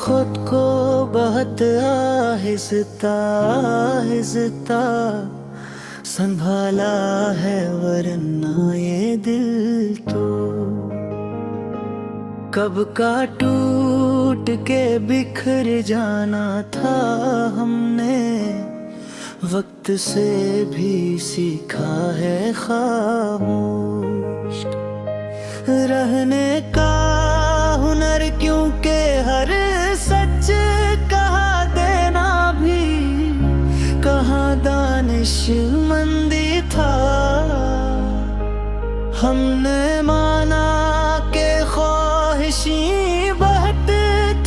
खुद को बहुत आहिस्ता आहिस्ता संभाला है, वरना ये दिल तो कब का टूट के बिखर जाना था। हमने वक्त से भी सीखा है खामोश रहने का हुनर, क्योंकि हर सच कहा देना भी कहाँ दानिशमंदी था। हमने माना के ख्वाहिशी बहत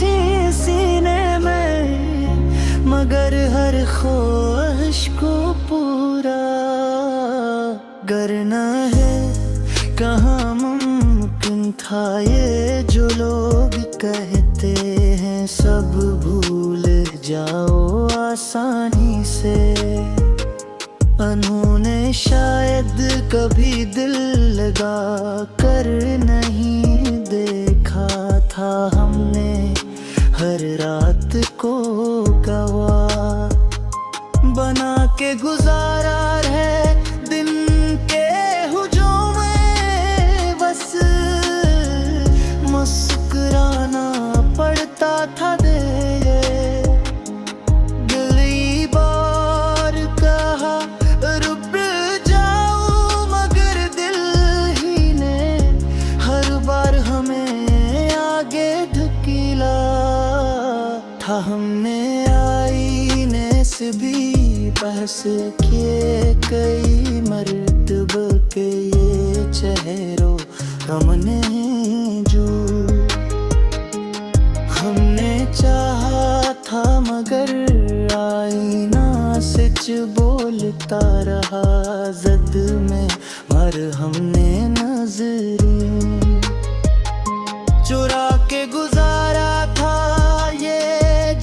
थी सीने में, मगर हर ख्वाहिश को पूरा करना है कहाँ मुमकिन था। ये जो लोग कहते हैं सब भूल जाओ आसानी से, उन्होंने शायद कभी दिल लगा कर नहीं देखा था। हमने हर रात को गवाह बना के गुजारा है दिन के हुजूम में, बस मुस्कुराना पड़ता था। दिली बार कहा रुक जाओ, मगर दिल ही ने हर बार हमें आगे धकेला था। हमने आईने से भी बहस किए कई मर्तबा के, ये चेहरों हमने जो हमने चाहा था, मगर आईना सच बोलता रहा। जद में मर हमने नजरें चुरा के गुजारा था। ये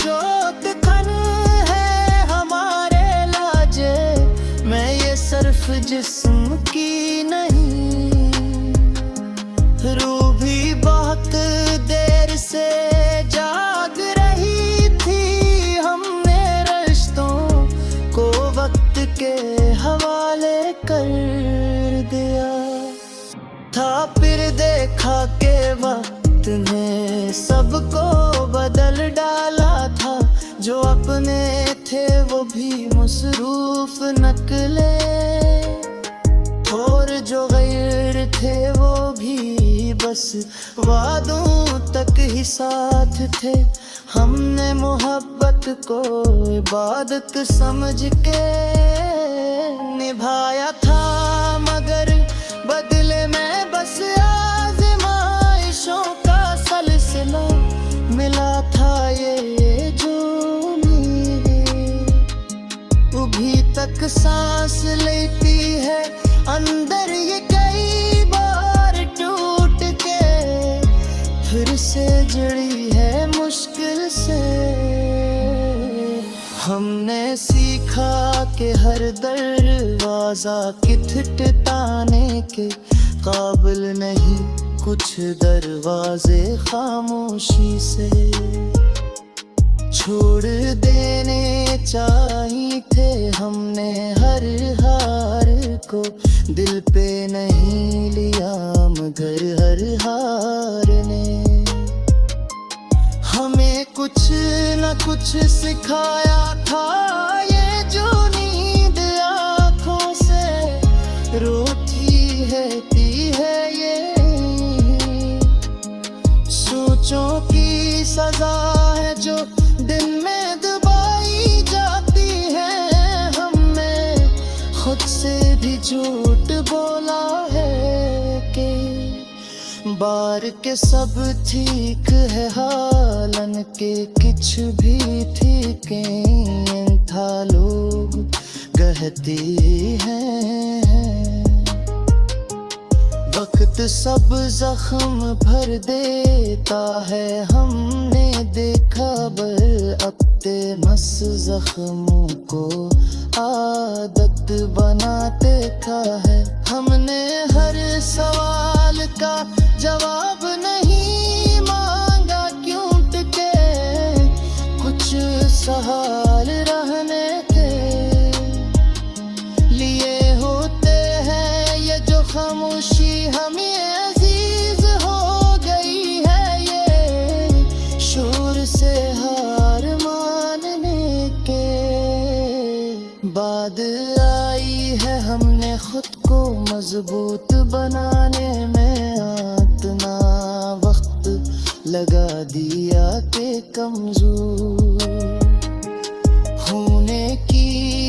जो तखन है हमारे लाजे में, ये सिर्फ जिस्म की नहीं, रूह भी बहुत देर से जाग रही थी। हमने रिश्तों को वक्त के हवाले कर दिया था, फिर देखा के वक्त ने सबको बदल डाला था। जो अपने थे वो भी मसरूफ निकले, और जो गैर थे वो भी बस वादों तक ही साथ थे। हमने मोहब्बत को इबादत समझ के निभाया था, मगर बदले में बस आज़माइशों का सिलसिला मिला था। ये जो नींदें अभी तक सांस लेती है अंदर, ये कई बार टूट के फिर से जुड़ी है मुश्किल से। हमने सीखा कि हर दरवाजा खटखटाने के काबिल नहीं, कुछ दरवाजे खामोशी से छोड़ देने चाहिए थे। हमने हर हार को दिल पे नहीं लिया, मगर हर हार ने हमें कुछ न कुछ सिखाया था। ये जो नींद आँखों से रोती है ये सोचों की सजा है जो दिन में दबाई जाती है। हमने खुद से भी झूठ बोला है कि बार के सब ठीक है, हालन के कुछ भी ठीक था। लोग कहते हैं वक्त सब जख्म भर देता है। हमने देखा अपने मस जख्मों को आदत बना देखा है। हमने हर सवाल का जवाब नहीं मांगा, क्यों टिके खुशहाल रहने के लिए होते हैं ये जो खामोशी हमें अजीज हो गई है। ये शोर से हार मानने के बाद आई है हमने खुद को मजबूत बनाने में। इतना वक्त लगा दिया के कमजोर होने की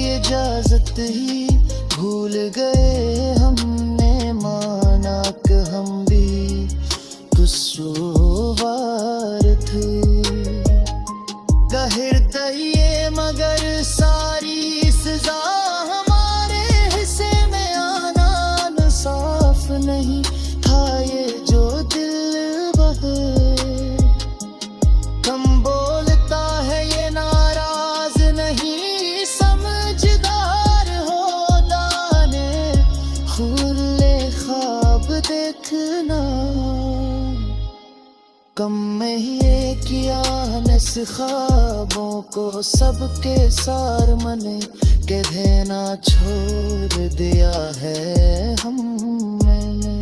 इजाजत ही भूल गए। हमने माना कि हम भी कसूरवार थे। गहिर तहिए मगर सारी सजा हमारे हिस्से में आना न साफ नहीं था। ये जो दिल बहे कम बोलता है ये नाराज नहीं समझदार होता ने खुले ख्वाब देखना कम में ये किया नस ख्वाबों को सबके सार मने के देना छोड़ दिया है। मैंने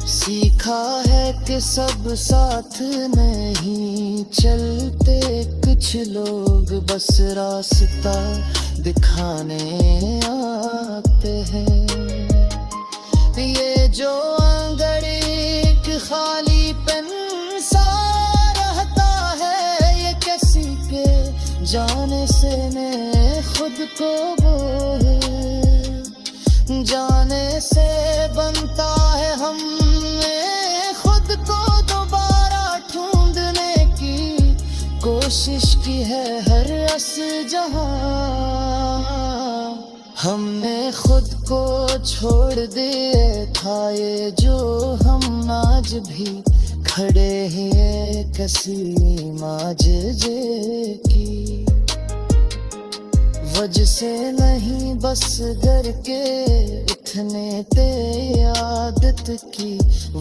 सीखा है कि सब साथ नहीं चलते। कुछ लोग बस रास्ता दिखाने आते हैं। ये जो आंगन एक खाली पेन सा रहता है ये किसी के जाने से ने खुद को बोले जाने से बनता है। हमने खुद को दोबारा ढूंढने की कोशिश की है हर अस जहां। हमने खुद को छोड़ दिए था ये जो हम आज भी खड़े हैं किसी माजरे की वजह से नहीं बस घर के उठने ते आदत की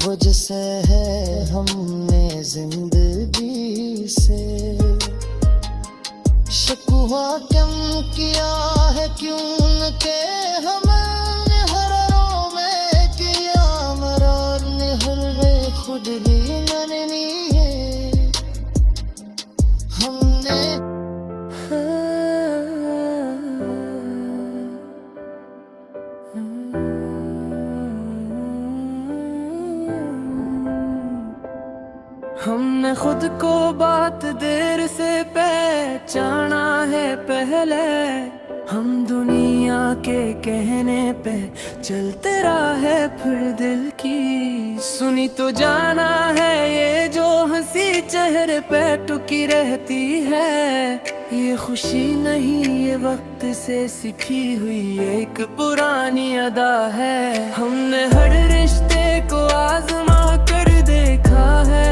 वजह से है। हमने जिंदगी से शिकवा क्यों किया है क्यों के हमने हरों में किया मरार ने हर खुद ही मननी है। हमने हमने खुद को बात देर से पहचाना है पहले। हम दुनिया के कहने पे चलते रहे फिर दिल की सुनी तो जाना है। ये जो हंसी चेहरे पे टुकी रहती है ये खुशी नहीं ये वक्त से सीखी हुई एक पुरानी अदा है। हमने हर रिश्ते को आजमा कर देखा है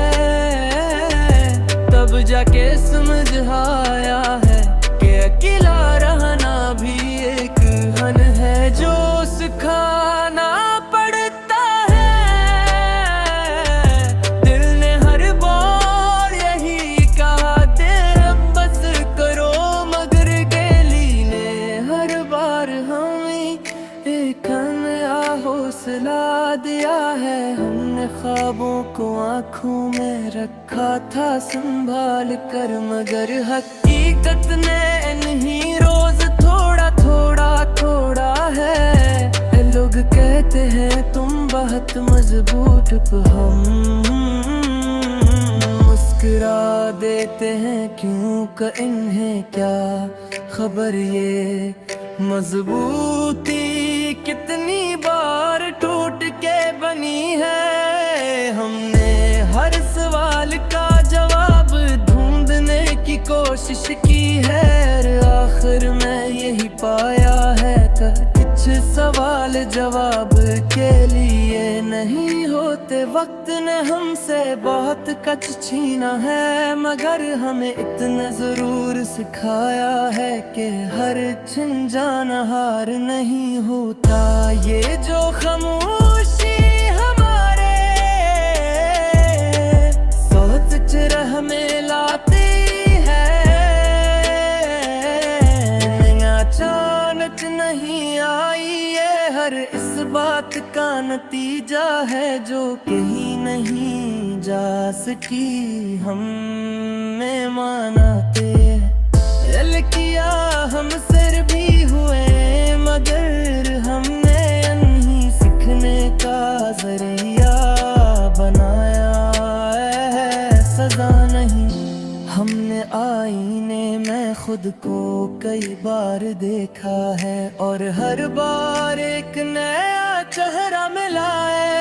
तब जाके समझ आया है कि अकेला रहना भी एक हन है जो सिखाना पड़ता है। दिल ने हर बार यही कहा तेरा बस करो मगर गेली ने हर बार हमें एक नया हौसला दिया है। हमने ख्वाबों को आँखों में रखा था संभाल कर मगर हकीकत ने नहीं रोज थोड़ा थोड़ा थोड़ा है। लोग कहते हैं तुम बहुत मजबूत हम मुस्कुरा देते हैं क्यों का इन्हें क्या खबर ये मजबूती कितनी बार टूट के बनी है। हमने हर सवाल का जवाब ढूंढने की कोशिश की है आखिर में यही पाया है कि कुछ सवाल जवाब के लिए नहीं होते। वक्त ने हमसे बहुत कुछ छीना है मगर हमें इतना जरूर सिखाया है कि हर छिन जाना हार नहीं होता। ये जो खामोशी हमारे सोच रह में लाती है हर इस बात का नतीजा है जो कहीं नहीं जा सकी हमने मानते। दिल किया हम सिर भी हुए मगर हमने नहीं सीखने का जरिया बनाया है, सजा नहीं। हमने आईने में खुद को कई बार देखा है और हर बार एक नया चेहरा मिला है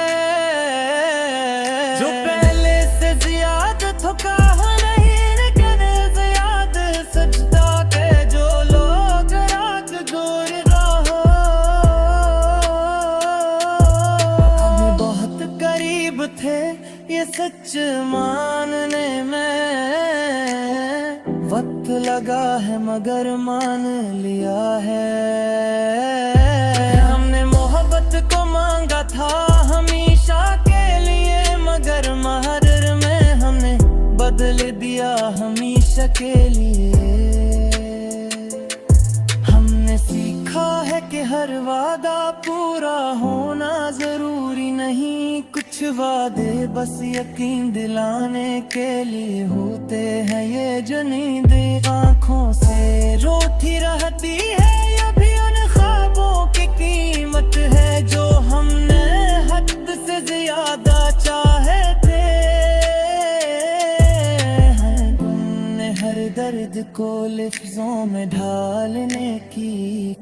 जो पहले से ज्यादा थका नहीं, लेकिन ज्यादा सजदा के जो लोग रात गोर रहो। हमें बहुत करीब थे ये सच मानने में, वक्त लगा है मगर मान लिया है। हमने मोहब्बत को मांगा था हमेशा के लिए मगर महर में हमने बदल दिया हमेशा के लिए। हमने सीखा है कि हर वादा पूरा होना जरूरी नहीं, कुछ वादे बस यकीन दिलाने के लिए होते हैं। ये जो नींद आँखों से रोती रहती है ये भी उन ख्वाबों की कीमत है जो हमने हद से ज्यादा चाहे थे। हमने हर दर्द को लफ्जों में ढालने की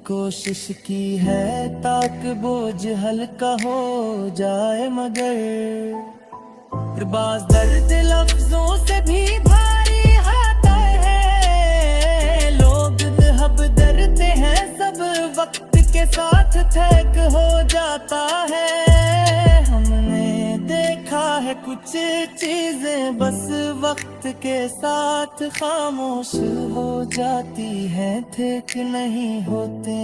कोशिश की है ताकि बोझ हल्का हो जाए मगर बाज़ दर्द लफ्जों से भी भारी आता है। लोग अब डरते हैं सब वक्त के साथ थक हो जाता है। हमने देखा है कुछ चीजें बस वक्त के साथ खामोश हो जाती हैं, ठीक नहीं होते।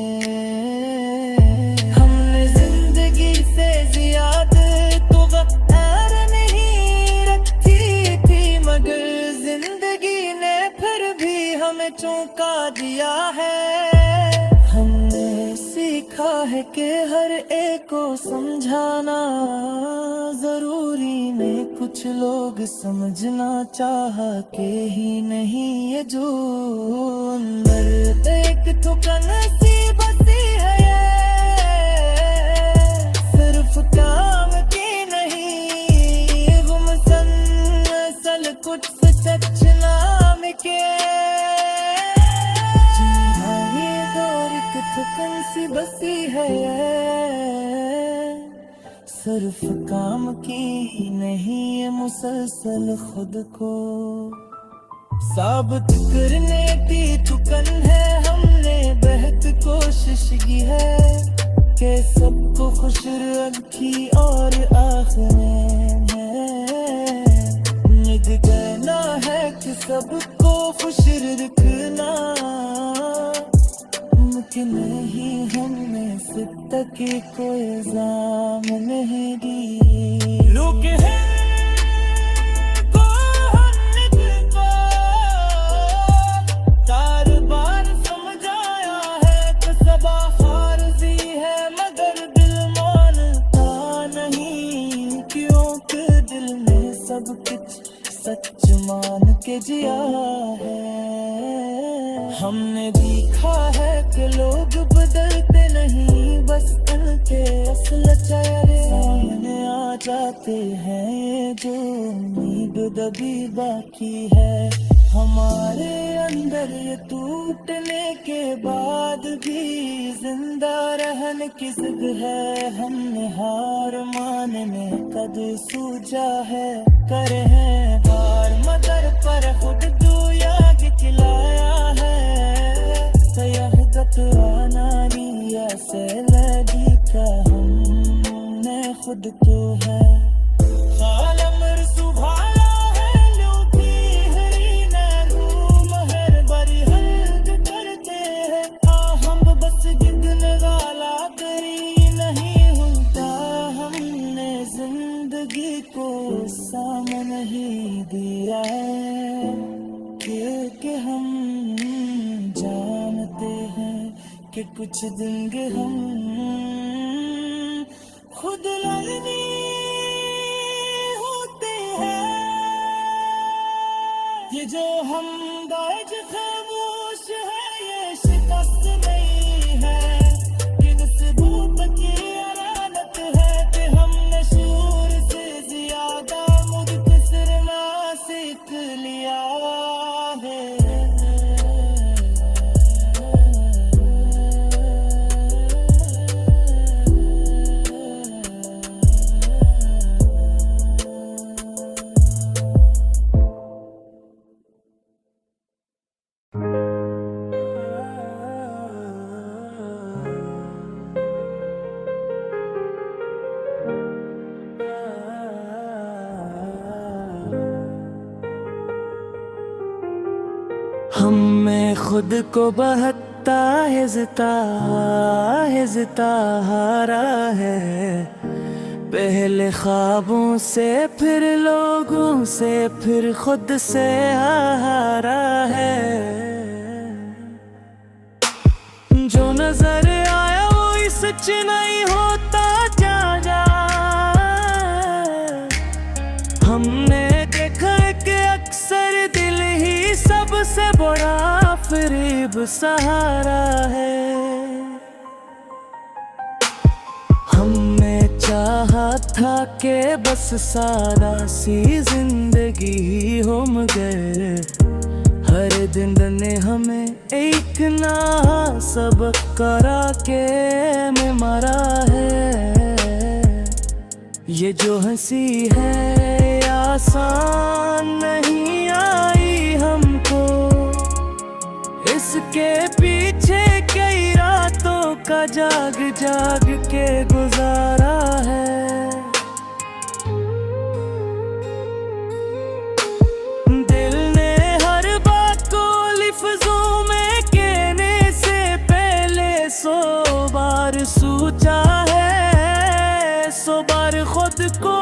हमने जिंदगी से ज्यादा तो गैर नहीं रखी थी मगर जिंदगी ने फिर भी हमें चौंका दिया है। हमने सीखा है कि हर एक को समझाना जरूरी नहीं, कुछ लोग समझना चाह के ही नहीं। ये जो अंदर एक ठुकन सी बसी है ये सिर्फ काम की नहीं, गुमसन असल कुछ सच नाम के। ये दौर एक ठुकन सी बसी है सिर्फ काम की नहीं, ये मुसलसल खुद को साबित करने की ठुकन है। हमने बेहद कोशिश की है कि सबको खुश रखी और आखिर निद कहना है कि सबको खुश रखना मुमकिन नहीं। हमने सिद्दकी को इल्जाम नहीं दी। लोग हैं सब कुछ सच मान के जिया है। हमने देखा है कि लोग बदलते नहीं बस उनके असल चेहरे सामने आ जाते हैं। ये जो उम्मीद दबी बाकी है हमारे अंदर, ये टूटने के बाद भी जिंदा रहने की जिद है। हमने हार मानने कद सूझा है, करे हैं बार मदर पर खुद दुया खिलाया है। सयाहत आना रिया से लगी का हमने खुद को है खालम सुभाला को सामने ही दिया है कि हम जानते हैं कि कुछ दिन हम दुल्हनी होते हैं ये जो हम गाज खामोश है, ये शिकस्त नहीं है कि नस्बों की अरानत है कि हमने शूर से ज्यादा मुदतसरना सीख लिया है। हम में खुद को बहकता हिजता हारा है, पहले ख्वाबों से फिर लोगों से फिर खुद से हारा है। जो नजर आया वो सच नहीं होता जा हमने देखा कि अक्सर दिल ही सबसे बड़ा फरेब सहारा है। हमने चाहा था कि बस सादा सी जिंदगी ही हो, मगर हर दिन ने हमें एक ना सबक करा के में मारा है। ये जो हंसी है आसान नहीं आई हमको, इसके पीछे कई रातों का जाग के गुजारा है। दिल ने हर बात को लिफ्जों में कहने से पहले 100 बार सोचा है, 100 बार खुद को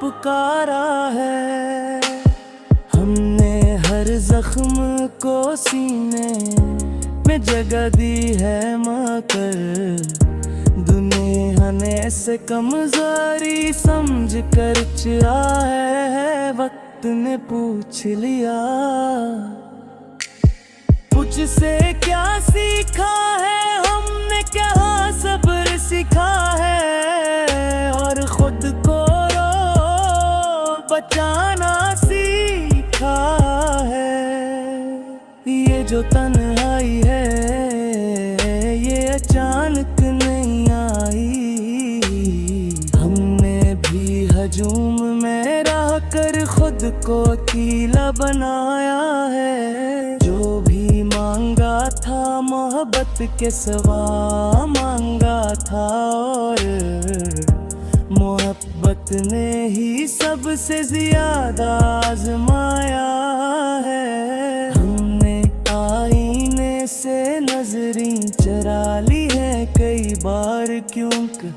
पुकारा है। हमने हर जख्म को सीने में जगह दी है, मगर दुनिया ने से कमजोरी समझ कर चिया है। वक्त ने पूछ लिया कुछ से क्या सीखा है, हमने क्या सब्र सीखा है और खुद को बचाना सीखा है। ये जो तन्हाई है ये अचानक नहीं आई, हमने भी हजूम में रह कर खुद को अकेला बनाया है। जो भी मांगा था मोहब्बत के सिवा मांगा था, और मोहब्बत ने ही सबसे ज्यादा आजमाया है। हमने आईने से नजरें चरा ली है कई बार, क्योंकि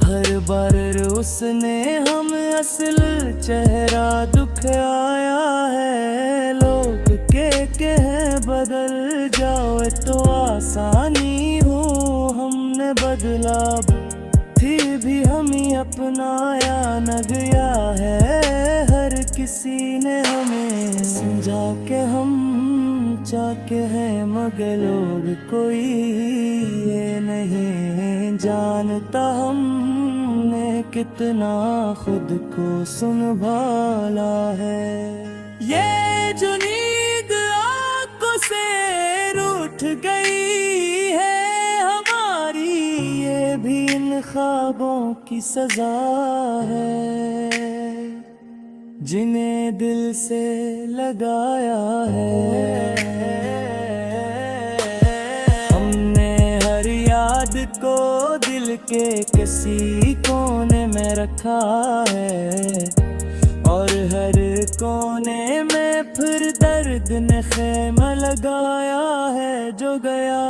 हर बार उसने हम असल चेहरा दिखाया है। लोग के बदल जाओ तो आसानी हो, हमने बदला फिर भी हम ही अपनाया न गया है। हर किसी ने हमें समझा के हम चाके हैं, मगर लोग कोई ये नहीं जानता हमने कितना खुद को संभाला है। ये जो नींद आंखों से रूठ गई है हमारी, ये भी इन ख्वाबों की सजा है जिन्हें दिल से लगाया है। हमने हर याद को दिल के किसी कोने में रखा है, और हर कोने में फिर दर्द ने खेमा लगाया है। जो गया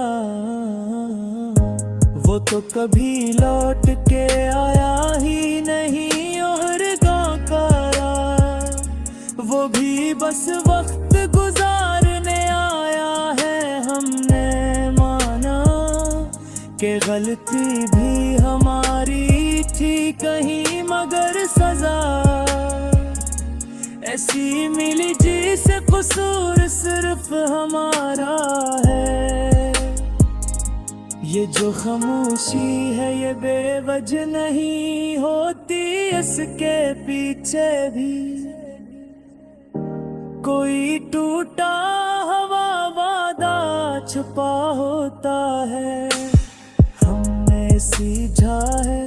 वो तो कभी लौट के आया ही नहीं, और गाँव का वो भी बस वक्त गुजारने आया है। हमने माना कि गलती भी हमारी थी कहीं मगर सजा ऐसी मिली जिसे कसूर सिर्फ हमारा है। ये जो खामोशी है ये बेवजह नहीं होती, इसके पीछे भी कोई टूटा हवा वादा छुपा होता है। हमने सीखा है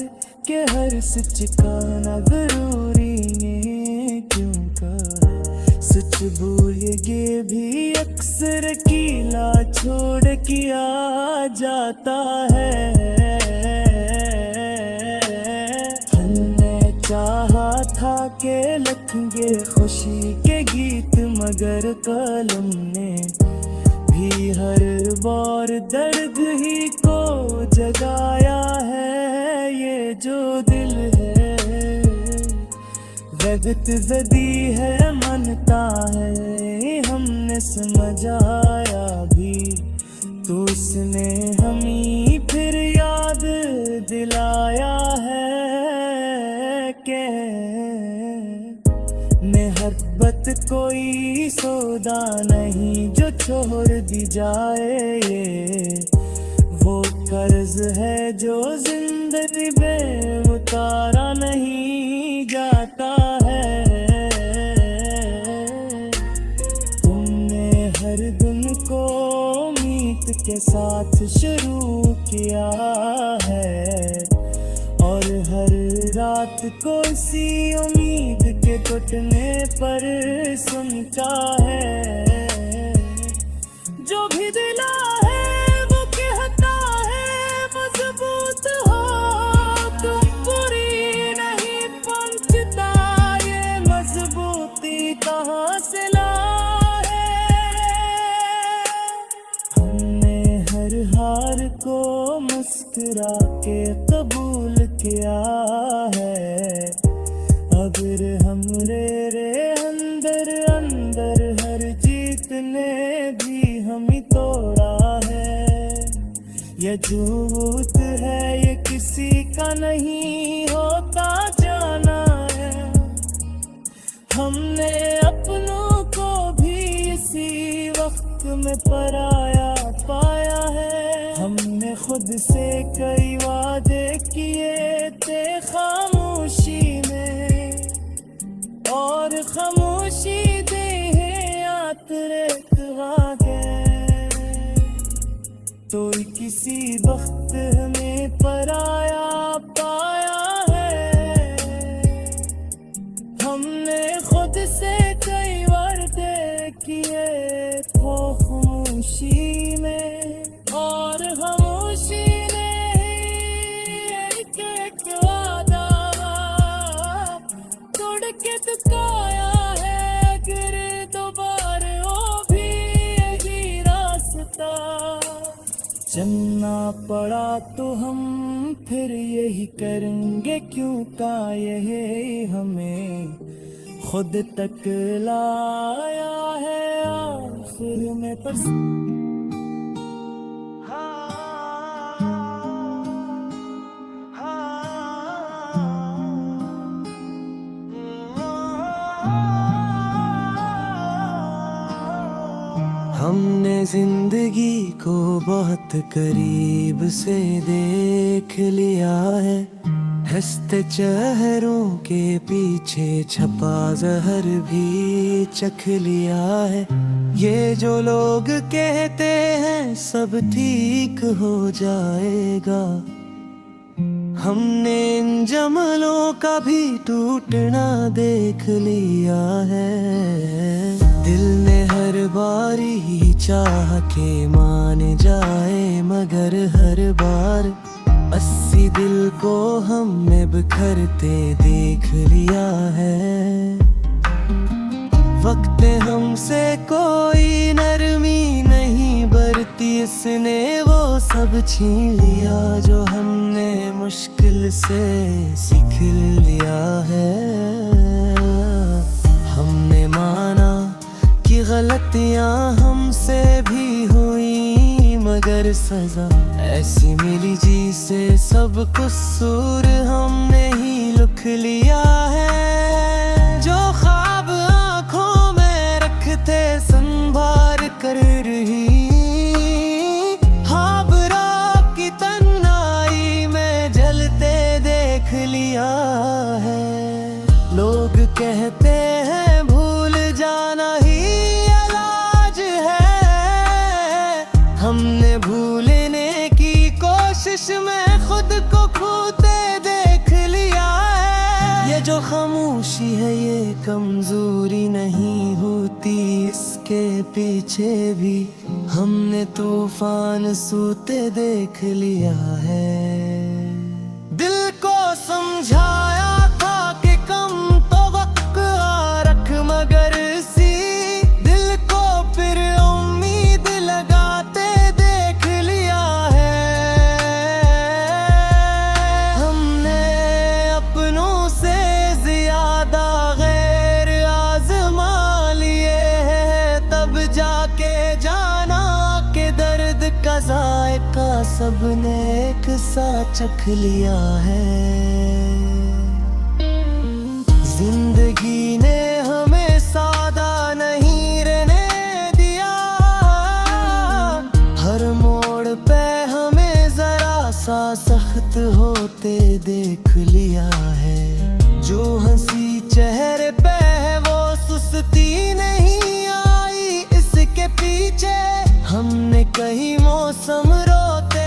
कि हर सच कहना जरूरी है, क्यों कहा सच बोलेंगे भी अक्सर कीला छोड़ किया जाता है। हमने चाहा था कि लिखेंगे खुशी के गीत, मगर कलम ने भी हर बार दर्द ही को जगाया है। ये जो दिल है वक्त जदी है, मनता है हमने समझाया भी, तो उसने हमें फिर याद दिलाया है कि मोहब्बत कोई सौदा नहीं जो छोड़ दी जाए। ये वो कर्ज है जो जिंदगी में उतारा नहीं जाता है। तुमने हर दिन को उम्मीद के साथ शुरू किया है, और हर रात को इसी उम्मीद के टूटने पर सुनता है। जो भी दिला है वो कहता है मजबूत हो तुम, पूरी नहीं पहुंचता ये मजबूती कहाँ से लाए। हमने हर हार को मुस्कुरा के कबूल किया है, अगर हमरे अंदर अंदर हर जीत ने भी हमें तोड़ा है। ये झूठ है ये किसी का नहीं होता जाना है। हमने अपनों को भी इसी वक्त में पराया पाया है। हमने खुद से कई वादे किए थे खामोशी में, और खामोशी दे यात्रे तो किसी वक्त हमें पराया पाया है। हमने खुद से कई वादे किए थे खामोशी में, और खामोशी ने एक एक वादा तोड़ के दुखाया है। गिर दोबारा वो भी यही रास्ता, चलना पड़ा तो हम फिर यही करेंगे, क्यों का यही हमें खुद तक लाया है आखिर में। पर हमने जिंदगी को बहुत करीब से देख लिया है, हंसते चेहरों के पीछे छपा जहर भी चख लिया है। ये जो लोग कहते हैं सब ठीक हो जाएगा, हमने इन जमलों का भी टूटना देख लिया है। दिल ने हर बारी चाह के मान जाए, मगर हर बार 80 दिल को हमने बिखरते देख लिया है। वक्त हमसे कोई नरमी नहीं बरती, इसने वो सब छीन लिया जो हमने मुश्किल से सीख लिया है। हमने माना कि गलतियां हमसे भी हुई, मगर पर सजा ऐसी मिली जी से सब कसूर हमने ही लिख लिया है। जो ख्वाब आंखों में रखते संभार कर रही की तन्हाई में जलते देख लिया है। लोग कहते हैं भूल जाना ही इलाज है, हमने भूलने की कोशिश में खुद को खोते देख लिया है। ये जो खामोशी है ये कमजोरी नहीं होती, इसके पीछे भी हमने तूफान सूते देख लिया है। दिल को समझाया था कि कम तो वक्त आ रख मगर सी दिल को फिर उम्मीद लगाते देख लिया है। हमने अपनों से ज्यादा गैर आजमा लिए हैं, तब जाके जाना के दर्द का जायका सबने एक साथ चख लिया है। जिंदगी ने हमें सादा नहीं रहने दिया, हर मोड़ पे हमें जरा सा सख्त होते देख लिया है। जो हंसी चेहरे पे है वो सुस्ती नहीं आई, इसके पीछे हमने कई मौसम रोते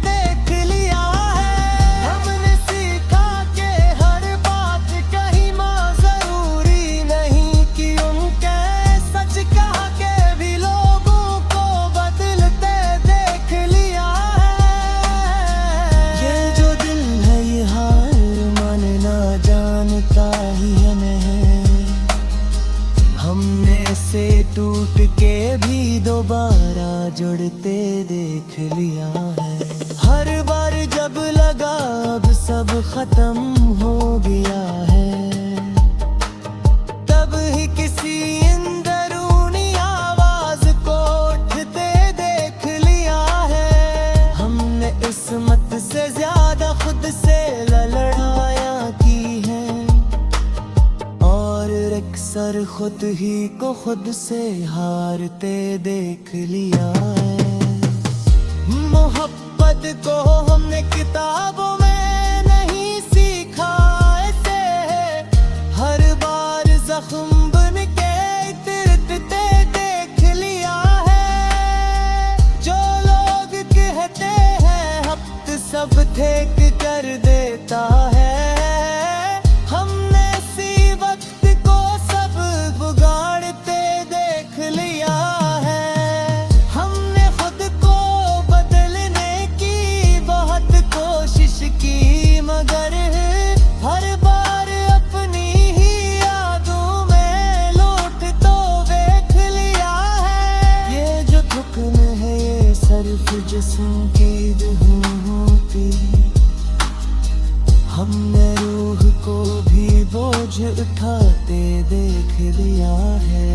देख लिया है। हमने सीखा कि हर बात कहीं मां जरूरी नहीं, कि उनके सच कहा के भी लोगों को बदलते देख लिया है। ये जो दिल है ये हार मानना जानता ही नहीं, हमने से टूट के भी दोबारा जुड़ते देख लिया है। हर बार जब लगा अब सब खत्म हो गया है, तब ही किसी अंदरूनी आवाज को उठते देख लिया है। हमने किस्मत से ज्यादा खुद से लड़ाइयाँ की हैं, और अक्सर खुद ही को खुद से हारते देख लिया है। मोहब्बत को हमने किताबों में नहीं सीखा ऐसे, हर बार जख्म बन के इतरते देख लिया है। जो लोग कहते हैं हफ्त सब ठेक कर देता है, हमने सी वक्त को सब बिगाड़ते देख लिया है। हमने खुद को बदलने की बहुत कोशिश की, मगर हर बार अपनी ही यादों में लौट तो देख लिया है। ये जो थकन है ये सिर्फ जिस्म की नहीं होती, हमने रूह को भी बोझ उठाते देख लिया है।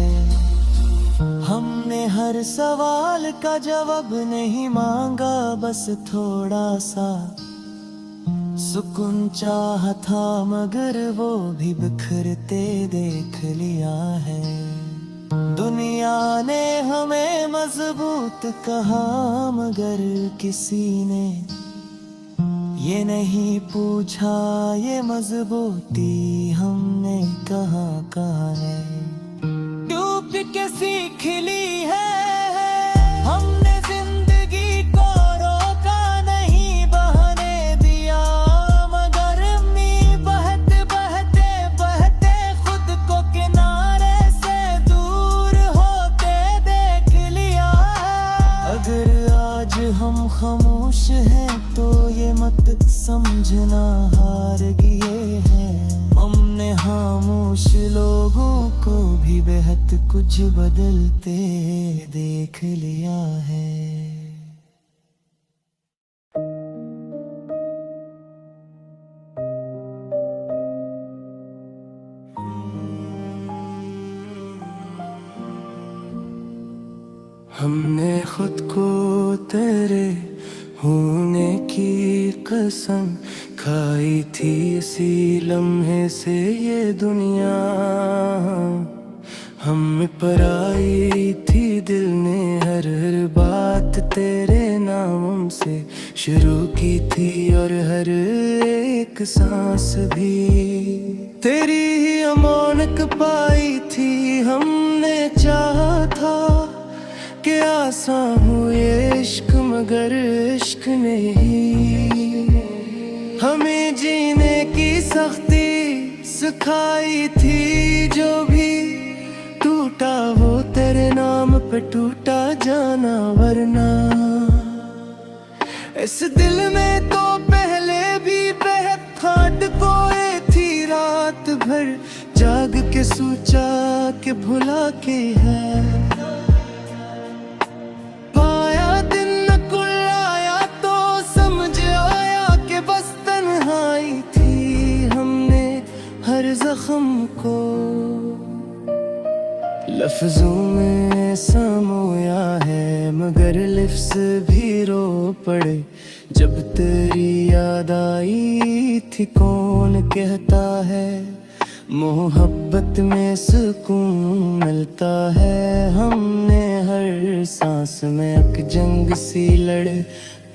हमने हर सवाल का जवाब नहीं मांगा, बस थोड़ा सा सुकून चाहा था, मगर वो भी बिखरते देख लिया है। दुनिया ने हमें मजबूत कहा, मगर किसी ने ये नहीं पूछा ये मजबूती हमने कहाँ है। डूब के सीख ली है हमने जिंदगी को, रोका नहीं बहने दिया, मगर मी बहते बहते बहते खुद को किनारे से दूर होते देख लिया है। अगर आज हम खामोश हैं तो ये मत समझना हार गए हैं, हमने खामोश लोगों को भी बेहद कुछ बदलते देख लिया है। हमने खुद को तेरे होने की कसम खाई थी, इसी लम्हे से ये दुनिया हम में पराई थी। दिल ने हर हर बात तेरे नाम से शुरू की थी, और हर एक सांस भी तेरी ही अमानक पाई थी। हमने चाहा था कि आसान हो ये इश्क, मगर इश्क ने ही हमें जीने की सख्ती सिखाई थी। जो भी टूटा वो तेरे नाम पे टूटा जाना, वरना इस दिल में तो पहले भी बेहद ठाट कोए थी। रात भर जाग के सोचा के भुला के है, पाया दिन न कुलाया तो समझ आया कि बस तन्हाई थी। हमने हर जख्म को लफ्जों में समोया है, मगर लिफ्स भी रो पड़े जब तेरी याद आई थी। कौन कहता है मोहब्बत में सुकून मिलता है, हमने हर सांस में एक जंग सी लड़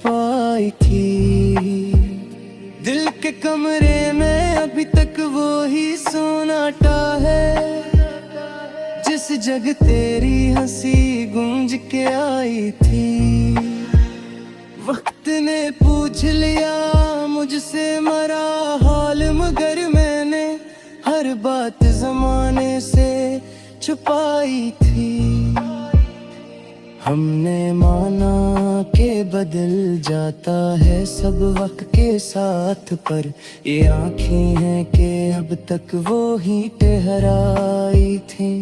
पाई थी। दिल के कमरे में अभी तक वो ही सोनाटा है, जिस जग तेरी हंसी गूंज के आई थी। वक्त ने पूछ लिया मुझसे मरा हाल, मगर मैंने हर बात जमाने से छुपाई थी। हमने माना के बदल जाता है सब वक्त के साथ, पर ये आँखें हैं कि अब तक वो ही ठहराई थी।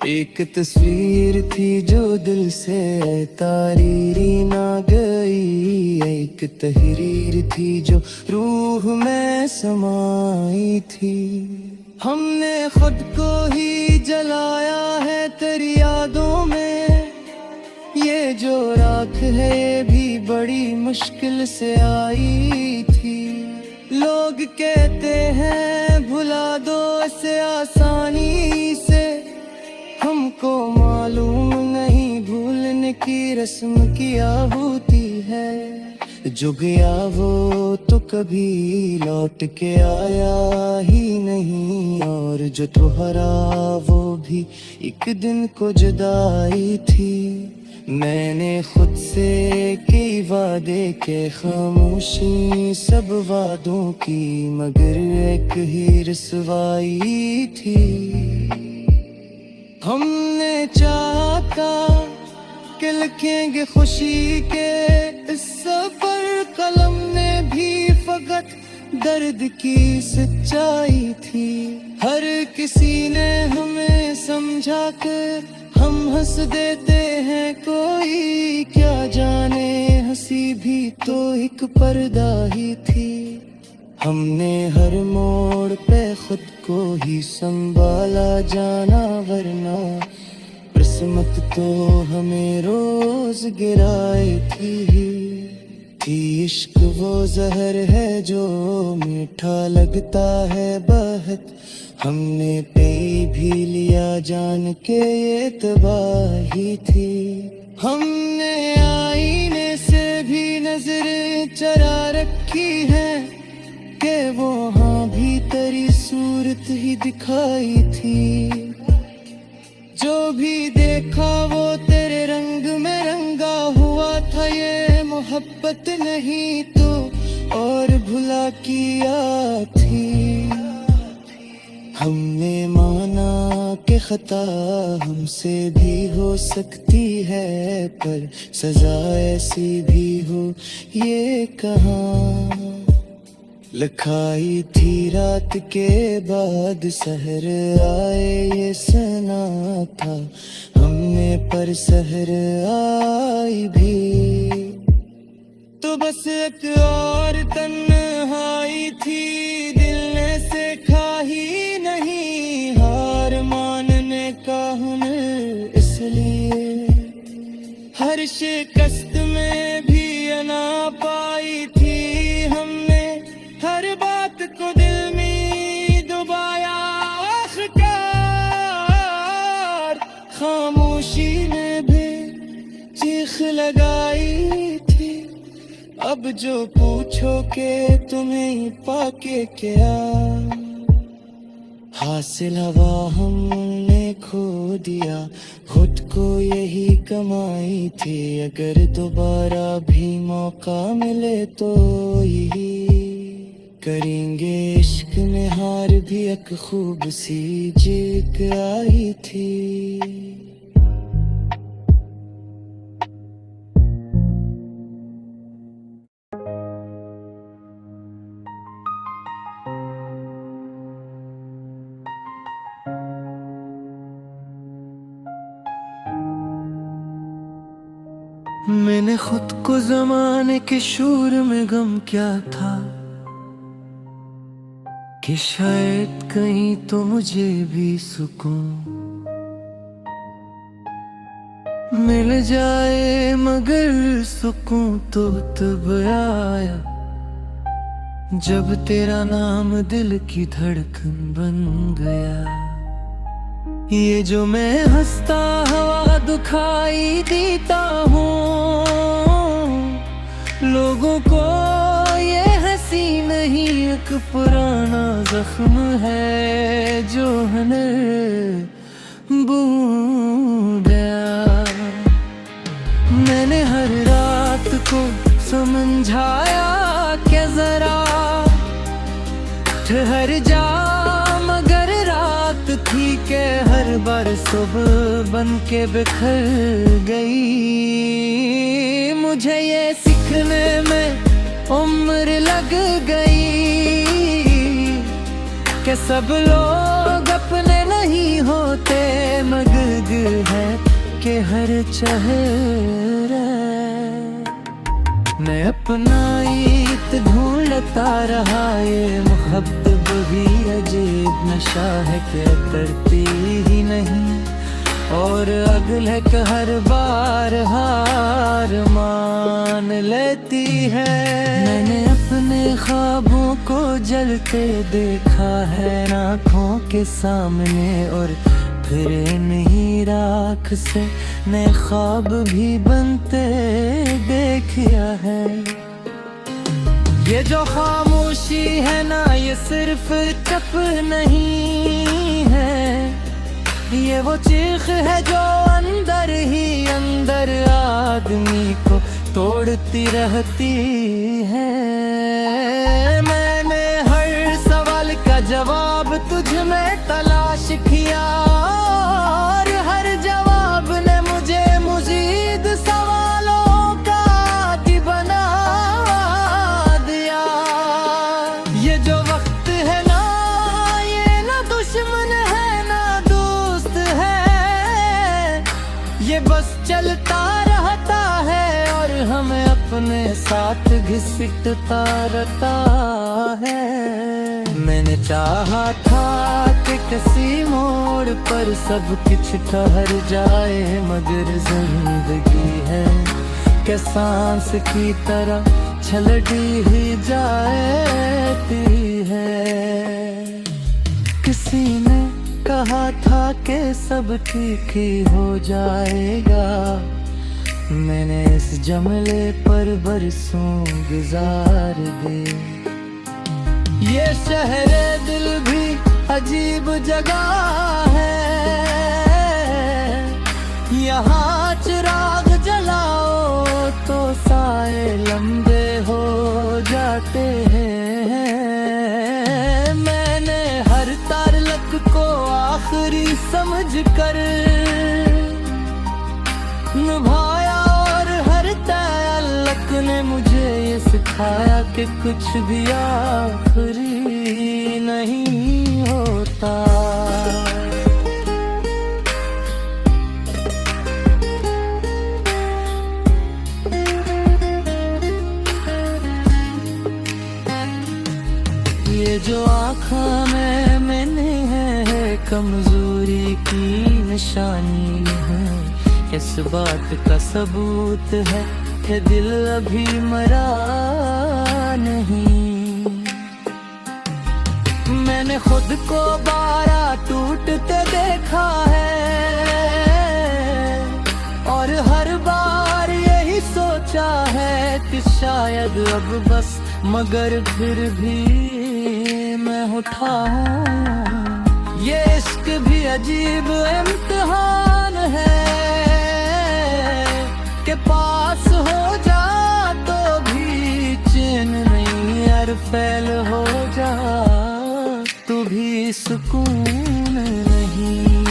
एक तस्वीर थी जो दिल से तारीरी ना गई, एक तहरीर थी जो रूह में समाई थी। हमने खुद को ही जलाया है तेरी यादों में, ये जो राख है ये भी बड़ी मुश्किल से आई थी। लोग कहते हैं भुला दो इसे आसानी से, हमको मालूम नहीं भूलने की रस्म क्या होती है। जो गया वो तो कभी लौट के आया ही नहीं, और जो तुहरा वो भी एक दिन को जुदाई थी। मैंने खुद से कई वादे के खामोशी सब वादों की, मगर एक ही रसवाई थी। हमने चाहा था कि लिखेंगे खुशी के इस सफर, कलम ने भी फकत दर्द की सच्चाई थी। हर किसी ने हमें समझा कर हम हंस देते हैं, कोई क्या जाने हंसी भी तो एक पर्दा ही थी। हमने हर मोड़ पे खुद को ही संभाला जाना, वरना किस्मत तो हमें रोज गिराए थी। इश्क वो जहर है जो मीठा लगता है बहुत, हमने पे भी लिया जान के ये तबाही थी। हमने आईने से भी नजर चरा रखी है कि वहाँ भी तेरी सूरत ही दिखाई थी। जो भी देखा वो तेरे रंग में रंगा हुआ था, ये मोहब्बत नहीं तो और भुला किया थी। हमने माना कि खता हमसे भी हो सकती है, पर सजा ऐसी भी हो ये कहाँ। लिखाई थी रात के बाद सहर आए ये सना था, हमने पर सहर आई भी तो बस एक और तन्हाई थी। दिल ने सीखा ही नहीं हार मानने का हुनर, इसलिए हर शिकस्त में भी अना पाई थी हमने, हर बात को दिल में दबाया आखिरकार, खामोशी ने भी चीख लगाई थी। अब जो पूछो के तुम्हें पाके क्या हासिल हवा हमने खो दिया, खुद को यही कमाई थी। अगर दोबारा भी मौका मिले तो यही करेंगे, इश्क में हार भी एक खूब सी जीत आई थी। मैंने खुद को ज़माने के शूर में गम क्या था कि शायद कहीं तो मुझे भी सुकून मिल जाए, मगर सुकून तो तब आया जब तेरा नाम दिल की धड़कन बन गया। ये जो मैं हंसता हवा दुखाई देता हूँ लोगों को, ये हंसी नहीं एक पुराना जख्म है जो हनर बूंद गया। मैंने हर रात को समझाया कि जरा ठहर जा, मगर रात थी के हर बार सुबह बन के बिखर गई। मुझे ये सीखने में उम्र लग गई कि सब लोग अपने नहीं होते, मगर है कि हर चेहरा मैं अपना ईद ढूंढता रहा। ये मोहब्बत भी अजीब नशा है कि करती ही नहीं, और अगले हर बार हार मान लेती है। मैंने अपने ख्वाबों को जलते देखा है आँखों के सामने, और फिर नहीं राख से नए ख्वाब भी बनते देखा है। ये जो खामोशी है ना, ये सिर्फ चुप नहीं है, ये वो चीख है जो अंदर ही अंदर आदमी को तोड़ती रहती है। मैंने हर सवाल का जवाब तुझ में तलाश किया, और हर जवाब ने मुझे मज़ीद सवालों का आदी बना दिया। ये जो वक्त है ना, ये ना दुश्मन है ना दोस्त है, ये बस चलता रहता है और हमें अपने साथ घसीटता रहता है। मैंने चाहा था कि किसी मोड़ पर सब कुछ ठहर जाए, मगर जिंदगी है कि सांस की तरह छलटी ही जाती है। किसी ने कहा था कि सब ठीक ही हो जाएगा, मैंने इस जमले पर बरसों गुजार दिए। ये शहरे दिल भी अजीब जगह है, यहाँ चिराग जलाओ तो साए लंबे हो जाते हैं। मैंने हर तारलक को आखिरी समझकर निभाया, और हर ताल्लुक ने मुझे ये सिखाया कि कुछ भी आखिरी नहीं होता। ये जो आँखों में मैंने है कमजोरी की निशानी है, इस बात का सबूत है कि दिल अभी मरा नहीं। मैंने खुद को बारह टूटते देखा है और हर बार यही सोचा है कि शायद अब बस, मगर फिर भी मैं उठाऊं। ये इश्क भी अजीब इम्तिहान है कि पास हो जा तो भी चैन नहीं, यार फैल हो जा तो भी सुकून नहीं।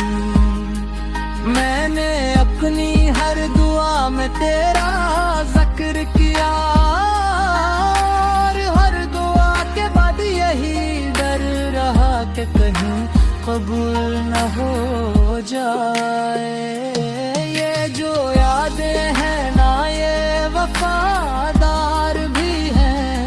मैंने अपनी हर दुआ में तेरा जिक्र किया और हर दुआ के बाद यही डर रहा कि कहीं कबूल न हो जाए। ये जो यादें हैं ना ये वफादार भी हैं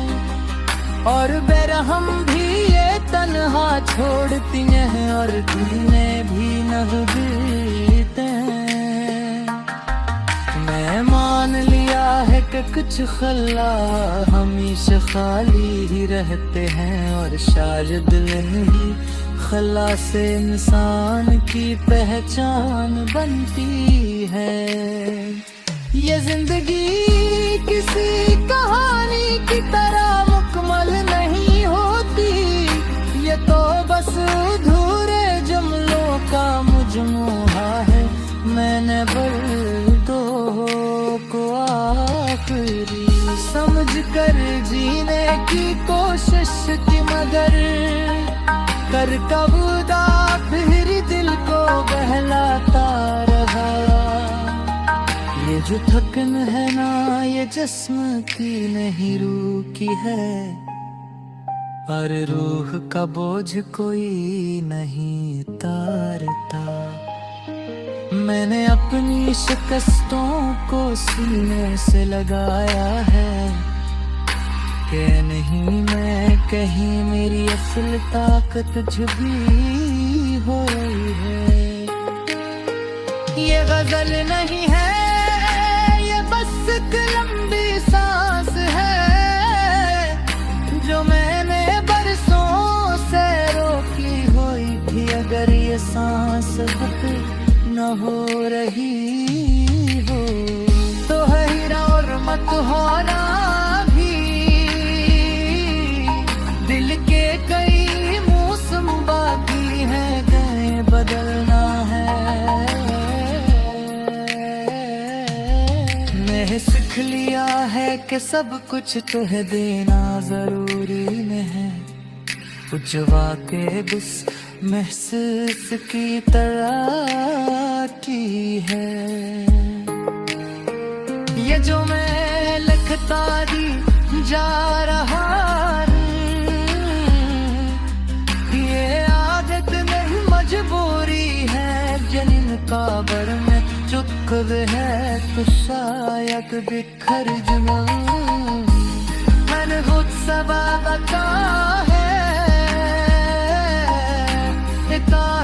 और बेरहम भी ये तन्हा छोड़ती हैं और जीने भी न देते हैं। मैं मान लिया है कि कुछ खल्ला हमेशा खाली ही रहते हैं और शायद नहीं खल्ला से इंसान की पहचान बनती है। ये जिंदगी किसी कहानी की तरह मुकम्मल नहीं होती, ये तो बस अधूरे जुमलों का मुजमुआ है। मैंने दो को आखिरी समझ कर जीने की कोशिश की, मगर कर कबूदा फिर दिल को बहलाता रहा। ये जो थकन है ना ये जिस्म की नहीं रूह की है और रूह का बोझ कोई नहीं तारता। मैंने अपनी शिकस्तों को सीने से लगाया है कि नहीं मैं कहीं मेरी असल ताकत छुपी हो रही है। ये गजल नहीं है ये बस एक लंबी सांस है जो मैंने बरसों से रोकी हुई थी। अगर ये सांस न हो रही हो तो है हीरा और मत होना भी। दिल के कई मौसम बाकी हैं गए बदलना है। मैं सीख लिया है कि सब कुछ तुम्हें देना जरूरी नहीं, कुछ वाक़े बस महसूस की तरह की है। ये जो मैं लिखता ही जा रहा ये आदत नहीं मजबूरी है। जनिन काबर में चुक है तो शायद बिखर जाऊं। मैंने खुद सबब का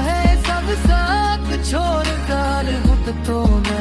है सब साथ छोड़ कर खुद तो मैं